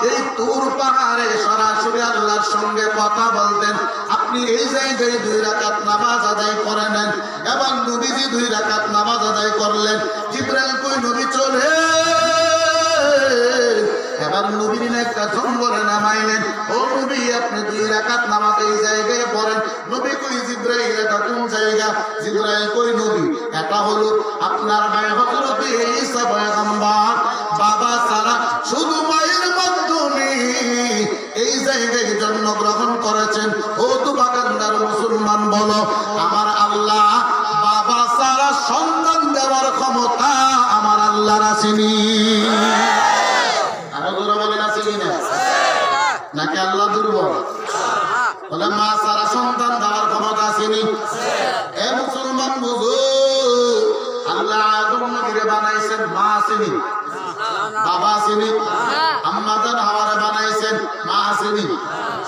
এই তুর পাহাড়ে সরাসরি আল্লাহর সঙ্গে কথা বলতেন। আপনি এই জায়গায় 2 রাকাত নামাজ আদায় করে নেন। এবং নবীজি 2 রাকাত নামাজ আদায় করলেন। জিবরাইল কই, নবী চলে। এবার নবীর একটা জঙ্গলে নামাইলেন। ও নবী, আপনি 2 রাকাত নামাজ এই জায়গায় পড়েন। নবী কই, জিবরাইল এটা কোন জায়গা? জিবরাইল কই, নবী এটা হলো আপনার ভাই হযরত ঈসা পয়গম্বর। বাবা ছাড়া শুধু মায়ের এই জায়গায় জন্মগ্রহণ করেছেন। ও তো বাগানদার মুসলমান বলো, আমার আল্লাহ বাবা ছাড়া সন্তান দেওয়ার ক্ষমতা আমার আল্লাহর আসেনি? আরো জোরে বলেন, আছে কিনা? নাকি আল্লাহ দুর্বল? বলে মা ছাড়া সন্তান দেওয়ার ক্ষমতা আসেনি। এ মুসলমান বুঝো, আল্লাহ আদম নবীরে বানাইছেন, মা আসেনি? বাবা আসেনি? আম্মা জান হাওয়ারে বানাইছেন, মা আসেনি?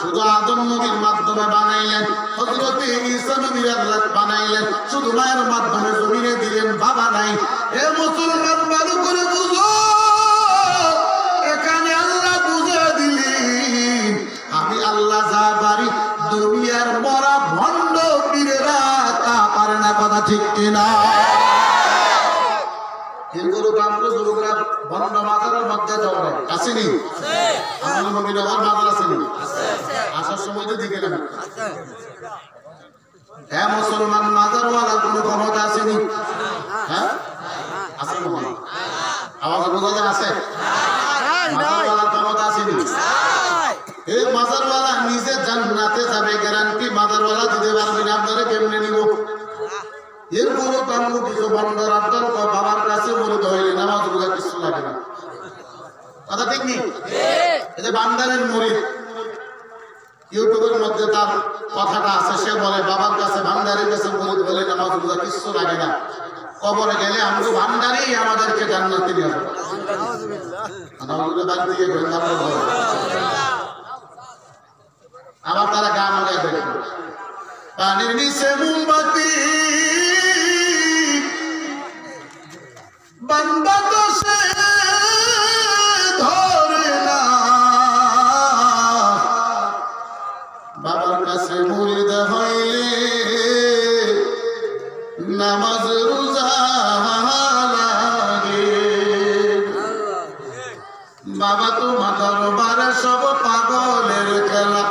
শুধু আদম নবীর মাধ্যমে বানাইলেন। হযরত ঈসা নবীর আল্লাহ বানাইলেন, শুধু মায়ের মাধ্যমে জমিনে দিলেন, বাবা নাই। এ মুসলমান ভালো করে বুঝো, এখানে আল্লাহ বুঝে দিলেন আমি আল্লাহ যা পারি দুনিয়ার মরা ভণ্ড পীরেরা তা পারে না। কথা ঠিক কিনা? হিন্দুর বান্ধব যুবকরা ভণ্ড মাজারের মধ্যে দৌড়ে আসেনি? আমার নবীনগর মাজার আসেনি? আসার সময় তো দিকে নেবেন। হ্যাঁ মুসলমান, মাজারওয়ালার কোনো ক্ষমতা আসেনি? হ্যাঁ আছে মনে আওয়াজ বোঝা যায়? আছে মাজারওয়ালার ক্ষমতা আসেনি? এই মাজারওয়ালা নিজে জান্নাতে যাবে গ্যারান্টি মাজারওয়ালা দিতে পারবে না। আপনারা কেমনে নিব? এরপরও তার কিছু বন্ধর আপনার বাবার কাছে মনে ধরলে নামাজ রোজা কিছু লাগে না। কথা ঠিক নেই? এই যে বান্দারের মুরিদ, ইউটিউবের মধ্যে তার কথাটা আছে, সে বলে বাবার কাছে ভান্ডারের কাছে মুরিদ হলে নামাজ রোজা কিছু লাগে না, কবরে গেলে আমগো ভান্ডারেই আমাদেরকে জান্নাতে নিয়ে যাবে। আবার তারা গান গায় দেখো, পানির নিচে মোমবাতি বান্দা তো সে ধরে না, বাবার কাছে মুরিদ হইলে নামাজ রোজা লাগে। বাবা তোমার দরবারে সব পাগলের খেলা,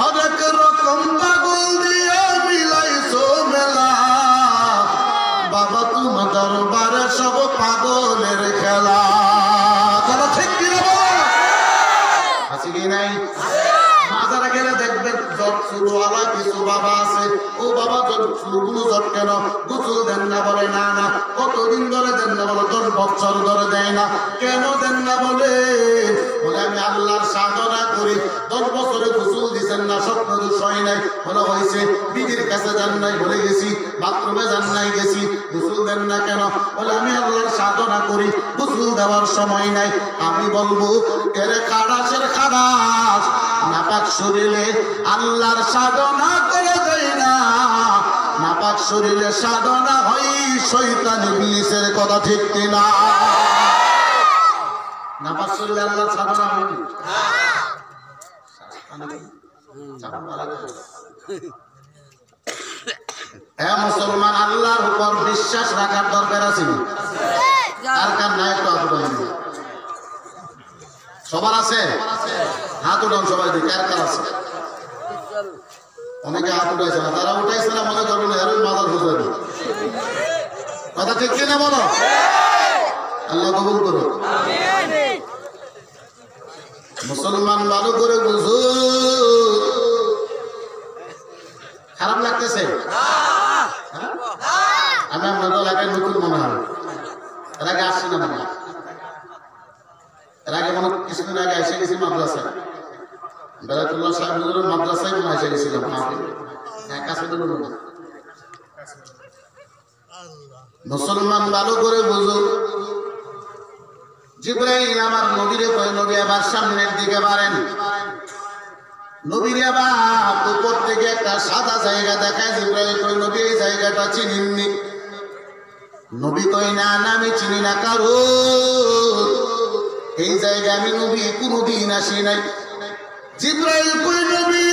অনেক রকম পাগল দিয়ে মিলাইছো মেলা। বাবা তোমার দরবারে সব পাগলের খেলা। তারা ঠিক কিনা বলো? আছে কি নাই? মাজারে গেলে দেখবেন জট শুরুওয়ালা কিছু বাবা আছে। ও বাবা জট শুরুগুলো জট কেন? গোসল দেন না? বলে না না। কতদিন ধরে দেন না? বলে 10 বছর ধরে দেয় না। কেন দেন না? বলে আমি আল্লাহর সাধনা করি, 10 বছরে গোসল দিচ্ছেন না, স্বপ্ন দোষ হয় নাই। বলে হয়েছে, বিবির কাছে যান নাই, বলে গেছি, বাথরুমে যান নাই, গেছি, গোসল দেন না কেন? বলে আমি আল্লাহর সাধনা করি, গোসল দেওয়ার সময় নাই। আমি বলবো এরে খারাসের খারাস, নাপাক শরীরে আল্লাহর সাধনা করে দেয় না, নাপাক শরীরে সাধনা হয় শয়তান ইবলিসের। কথা ঠিক কিনা? নাপাক শরীরে আল্লাহর সাধনা হয় না। মুসলমান, আল্লাহর উপর বিশ্বাস রাখার দরকার আছে। কার কার নাই একটু হাত উঠান। সবার আছে? হাত উঠান সবাই, দেখি কার কার আছে। অনেকে হাত উঠাইছে না, তারা উঠাইছে না মনে করবেন এর মাদার হুজুর। কথা ঠিক কিনা বলো? আল্লাহ কবুল করো। মুসলমান ভালো করে বুঝো। খারাপ লাগতেছে? আমি আপনাদের এলাকায় নতুন মনে হয়, এর আগে আসছি না মনে হয়। এর আগে মনে কিছুদিন আগে এসে গেছি মাদ্রাসায়, বেলাতুল্লাহ সাহেব হুজুরের মাদ্রাসায় মনে এসে গেছিলাম। মুসলমান ভালো করে বুঝো। জিবরাইল আমার নবীরে কয়, নবী আবার সামনের দিকে বাড়েন। নবীরে আবার উপর থেকে একটা সাদা জায়গা দেখায়। জিবরাইল কয়, নবী এই জায়গাটা চিনিনি? নবী কয়, না না আমি চিনি না, কারো এই জায়গা আমি নবী কোনদিন আসি নাই। জিবরাইল কয়, নবী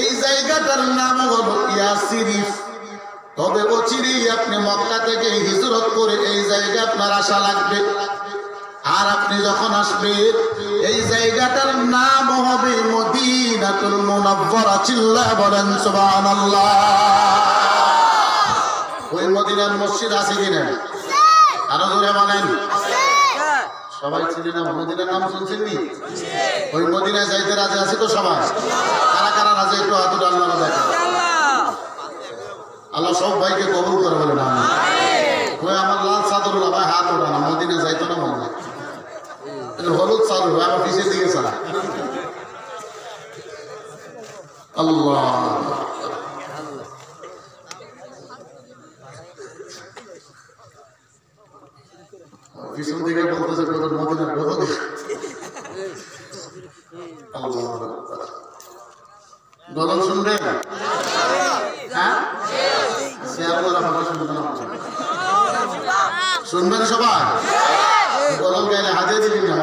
এই জায়গাটার নাম হলো ইয়াসরিফ, তবে অচিরেই আপনি মক্কা থেকে হিজরত করে এই জায়গা আপনার আসা লাগবে। আর আপনি যখন আসবেন এই জায়গাটার নাম হবে মদিনাতুল মুনাওয়ারা। চিল্লায়া বলেন সুবহানাল্লাহ। ওই মদিনার মসজিদ আছে কিনা? আরো জোরে বলেন। সবাই চিনি না? মদিনার নাম শুনছেন নি? ওই মদিনায় যাইতে রাজি আছে তো সবাই? কারা কারা রাজি একটু হাত উঠান, আল্লাহ দেখেন। আল্লাহ সব ভাইকে কবুল করে বলে না। ওই আমার লাল চাদর ভাই হাত ওঠা না, মদিনা যাইতো না মনে হয়। হলুদ চাদর ভাই আমার পিছিয়ে দিকে চালা। আল্লাহ পিছন দিকে বলতেছে মদিনার কথা। গজল শুনবেন? হ্যাঁ, শুনবেন সবাই? গজল গাইলে হাজিয়ে দিবেন না?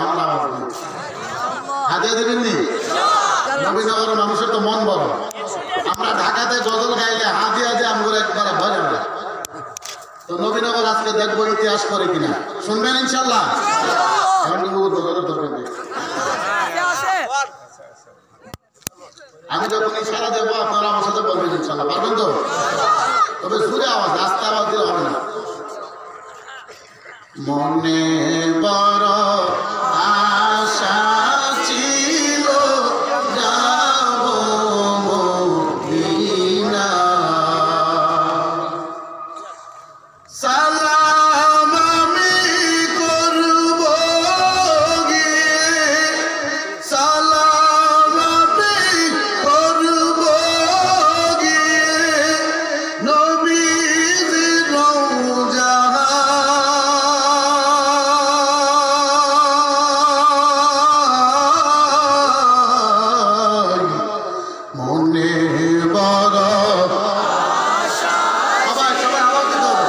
আমার হাজিয়ে দিবেন নি? নবীনগরের মানুষের তো মন বড়। আমরা ঢাকাতে গজল গাইলে হাজিয়ে দিয়ে আমরা একবার ভরে না। তো নবীনগর আজকে দেখবো ইতিহাস করে কিনা। শুনবেন ইনশাল্লাহ? আমি যখন ইশারা দেবো আপনারা আমার সাথে বলবেন ইনশাল্লাহ। পারবেন তো? তবে জোরে আওয়াজ, আস্তে আওয়াজ দিলে হবে না। মনে বড় আশা ছিল যাব মদিনা, সালাম আমি করব গিয়ে, সালাম আমি করব গিয়ে নবীজির রওজা। মনে বড় সবাই সবাই আওয়াজ দিতে হবে।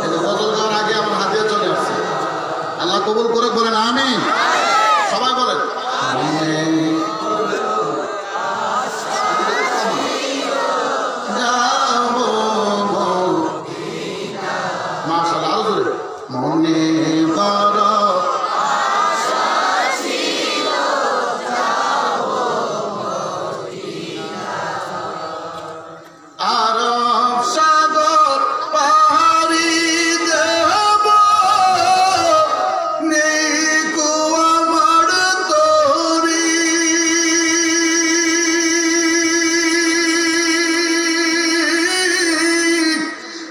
এই যে গজল গাওয়ার আগে আমার হাতে চলে আসছে। আল্লাহ কবুল করে বলেন আমিন। সবাই বলেন মনে যাব মাশাআল্লাহ, আরো জোরে। মনে বড় আরব সাগর পাহাড়ি দেব, নেই কো আমার তরি,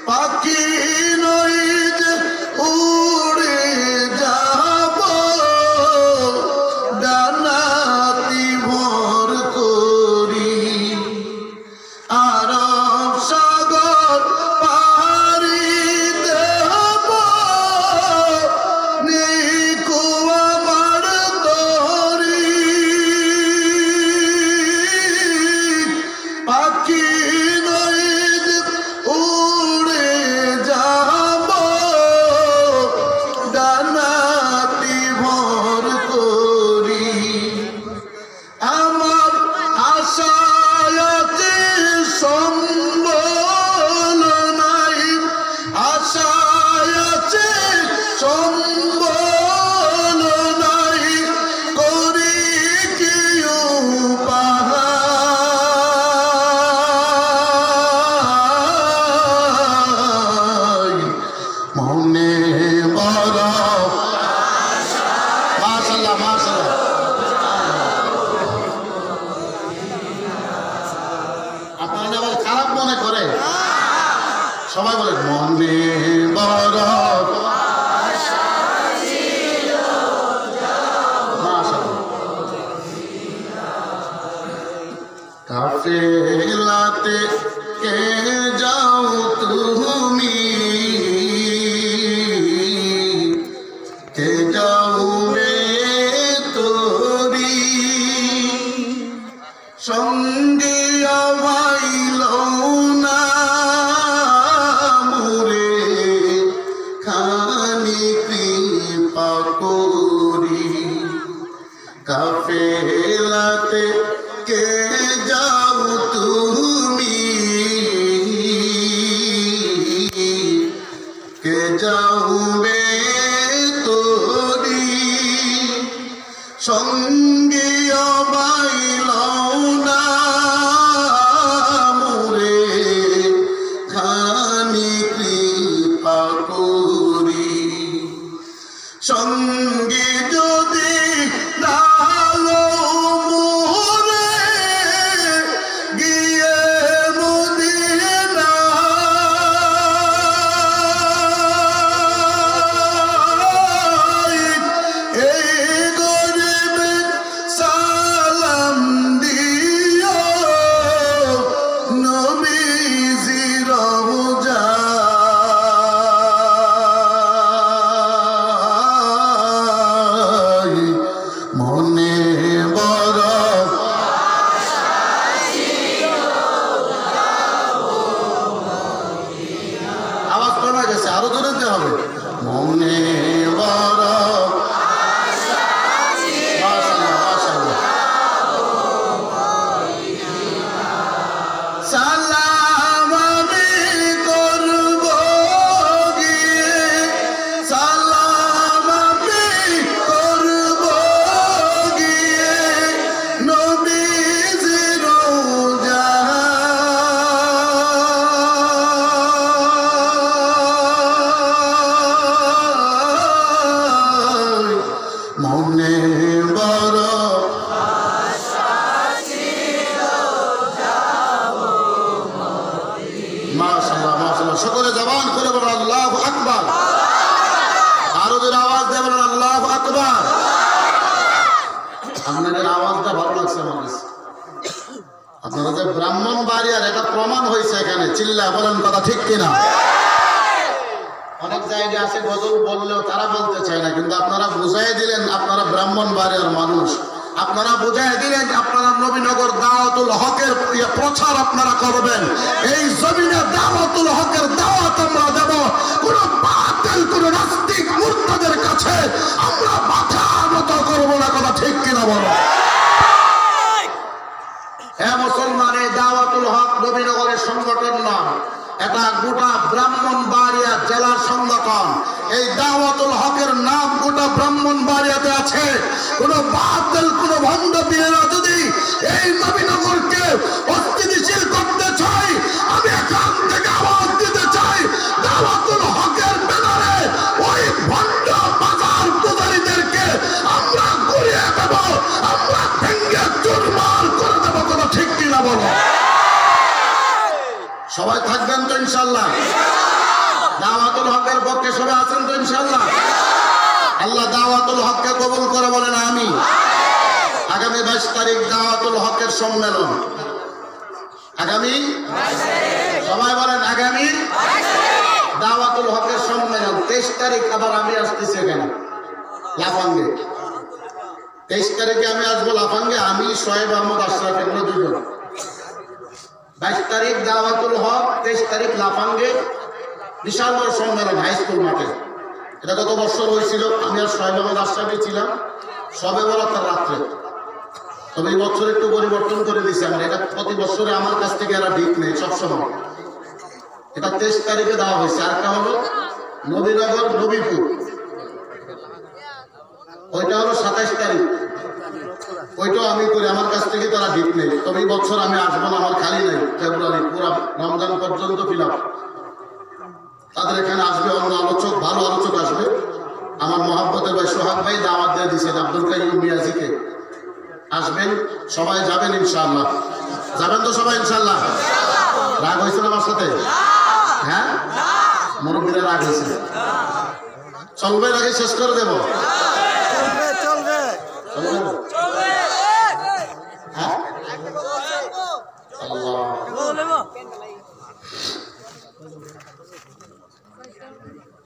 পাখি নই যে উড়ে যাব, ডানাতি ভোর করি। আরব সাগর পাহাড়ি দেব, নেই কো আমার তরি, পাখি নই যে উড়ে যাব, ডানাতি ভোর করি। আমার আশায় আছে সম্বল নাই, আশায় আছে সম্বল নাই, করি কি উপায়। মনে বড় মাশাআল্লাহ মাশাআল্লাহ। আপনারা আবার খারাপ মনে করে সবাই বলে মনে বড় কাফেলাতে কে যাও তুমি, কে যাও রে তোরি, সঙ্গে আইল না মুরে, খানি কৃপা করি। কাফেলাতে কে যাও তুমি, আরো জোরে দিতে হবে। মনে বড় মাশাআল্লাহ মাশাআল্লাহ। সালাম আমি করব গিয়ে, সালাম আমি করব গিয়ে নবীজির রোজায়। মনে বড় মাশাআল্লাহ মাশাআল্লাহ। সকলে জবান করে বলেন আল্লাহু আকবার। আরো জোরে আওয়াজ দিয়ে বলেন আল্লাহু আকবার। আপনাদের আওয়াজটা ভালো লাগছে আমার কাছে। আপনারা যে ব্রাহ্মণবাড়িয়ার এটা প্রমাণ হয়েছে এখানে, চিল্লা বলেন কথা ঠিক কিনা? অনেক জায়গায় আছে গজল বললেও তারা বলতে চায় না, কিন্তু আপনারা বুঝাই দিলেন আপনারা ব্রাহ্মণবাড়িয়ার মানুষ, আপনারা বুঝাই দিলেন আপনারা নবীনগর দাওয়াতুল হকের প্রচার আপনারা করবেন। এই জমিনে দাওয়াতুল হকের দাওয়াত আমরা দেব। কোন বাতিল কোন নাস্তিক মুরতাদের কাছে আমরা মাথা নত করব না, কথা ঠিক কিনা বলো? হ্যাঁ মুসলমান, এই দাওয়াতুল হক নবীনগরের সংগঠন না, এটা গোটা ব্রাহ্মণবাড়িয়া জেলার সংগঠন। এই দাওয়াতুল হকের নাম গোটা ব্রাহ্মণবাড়িয়াতে আছে। কোন বাতিল কোন ভণ্ড পীরেরা যদি এই নবীনগরকে অস্থিতিশীল করতে চাই, আমি এখান থেকে আওয়াজ দিতে চাই, দাওয়াতুল হকের ব্যানারে ওই ভণ্ড বাজার পূজারীদেরকে আমরা ঘুরিয়ে দেব, আমরা ভেঙ্গে চুরমার করে দেব, কথা ঠিক কিনা বলো? সবাই থাকবেন তো ইনশাআল্লাহ? দাওয়াতুল হকের পক্ষে সবাই আছেন তো ইনশাআল্লাহ? আল্লাহ দাওয়াতুল হককে কবুল করে বলেন আমিন। আগামী 22 তারিখ দাওয়াতুল হকের সম্মেলন। আগামী সবাই বলেন আগামী দাওয়াতুল হকের সম্মেলন 23 তারিখ আবার আমি আসতেছি এখানে লাফাঙ্গে। 23 তারিখে আমি আসবো লাফাঙ্গে, আমি শোয়েব আহমদ আশরাফ, এগুলো দুজন। 22 তারিখ দাওয়াতুল হক, 23 তারিখ লাফাঙ্গে বিশাল বড় সম্মেলন হাই স্কুল মাঠে। এটা গত বছর হয়েছিল, আমি আর শোয়েব আহমদ আশরাফে ছিলাম সবে বরাতের রাত্রে। তবে এই বছর একটু পরিবর্তন করে দিয়েছি আমরা, এটা প্রতি বছরে আমার কাছ থেকে এরা ঠিক নেই সবসময়। এটা 23 তারিখে দেওয়া হয়েছে। আরেকটা হলো নবীনগর নবীপুর, ওইটা হলো 27 তারিখ, ওইটাও আমি করি, আমার কাছ থেকে তারা ঠিক নেই। তবে এই বছর আমি আসবো না, আমার খালি নেই, ফেব্রুয়ারি পুরা রমজান পর্যন্ত ফিলাম। তাদের এখানে আসবে অন্য আলোচক, ভালো আলোচক আসবে। আমার মহাব্বতের ভাই সোহাগ ভাই দাওয়াত দিয়ে দিয়েছেন আব্দুল কাইয়ুম মিয়াজিকে, আসবেন সবাই, যাবেন ইনশাআল্লাহ। যাবেন তো সবাই ইনশাআল্লাহ? রাগ হয়েছিল আমার সাথে? হ্যাঁ, মুরব্বীরা রাগ হয়েছে। চলবে নাকি শেষ করে দেবো? চলবে চলবে। হ্যাঁ আল্লাহ